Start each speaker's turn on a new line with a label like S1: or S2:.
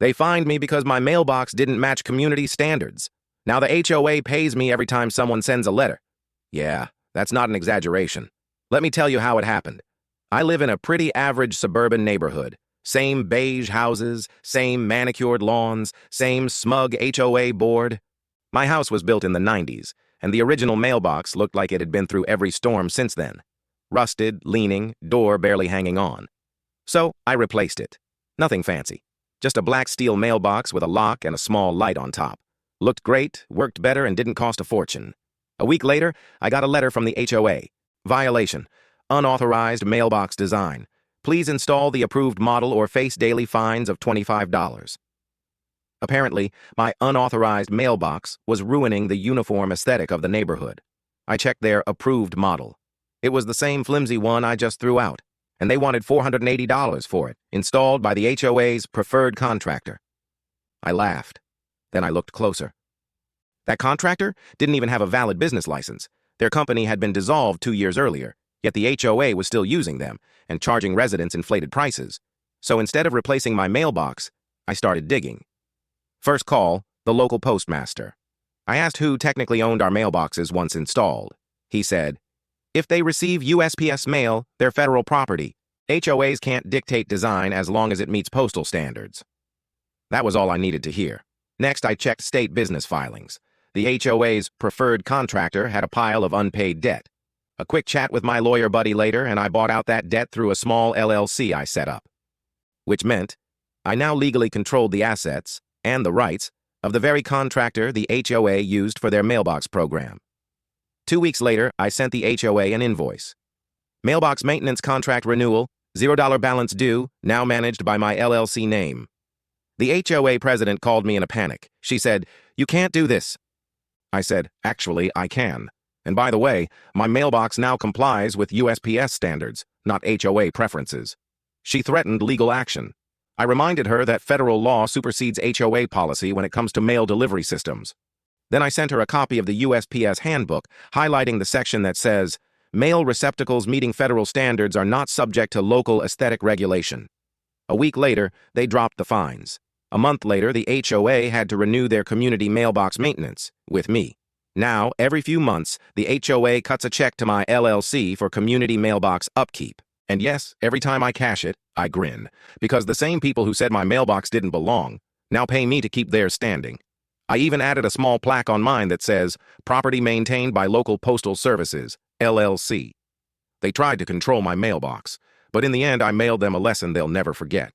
S1: They fined me because my mailbox didn't match community standards. Now the HOA pays me every time someone sends a letter. Yeah, that's not an exaggeration. Let me tell you how it happened. I live in a pretty average suburban neighborhood. Same beige houses, same manicured lawns, same smug HOA board. My house was built in the 90s, and the original mailbox looked like it had been through every storm since then. Rusted, leaning, door barely hanging on. So I replaced it. Nothing fancy. Just a black steel mailbox with a lock and a small light on top. Looked great, worked better, and didn't cost a fortune. A week later, I got a letter from the HOA. Violation. Unauthorized mailbox design. Please install the approved model or face daily fines of $25. Apparently, my unauthorized mailbox was ruining the uniform aesthetic of the neighborhood. I checked their approved model. It was the same flimsy one I just threw out, and they wanted $480 for it, installed by the HOA's preferred contractor. I laughed. Then I looked closer. That contractor didn't even have a valid business license. Their company had been dissolved 2 years earlier, yet the HOA was still using them and charging residents inflated prices. So instead of replacing my mailbox, I started digging. First call, the local postmaster. I asked who technically owned our mailboxes once installed. He said, if they receive USPS mail, they're federal property. HOAs can't dictate design as long as it meets postal standards. That was all I needed to hear. Next, I checked state business filings. The HOA's preferred contractor had a pile of unpaid debt. A quick chat with my lawyer buddy later, and I bought out that debt through a small LLC I set up. Which meant I now legally controlled the assets and the rights of the very contractor the HOA used for their mailbox program. 2 weeks later, I sent the HOA an invoice. Mailbox maintenance contract renewal, $0 balance due, now managed by my LLC name. The HOA president called me in a panic. She said, "You can't do this." I said, "Actually, I can. And by the way, my mailbox now complies with USPS standards, not HOA preferences." She threatened legal action. I reminded her that federal law supersedes HOA policy when it comes to mail delivery systems. Then I sent her a copy of the USPS handbook, highlighting the section that says, mail receptacles meeting federal standards are not subject to local aesthetic regulation. A week later, they dropped the fines. A month later, the HOA had to renew their community mailbox maintenance, with me. Now, every few months, the HOA cuts a check to my LLC for community mailbox upkeep. And yes, every time I cash it, I grin, because the same people who said my mailbox didn't belong now pay me to keep theirs standing. I even added a small plaque on mine that says, property maintained by local postal services, LLC. They tried to control my mailbox, but in the end I mailed them a lesson they'll never forget.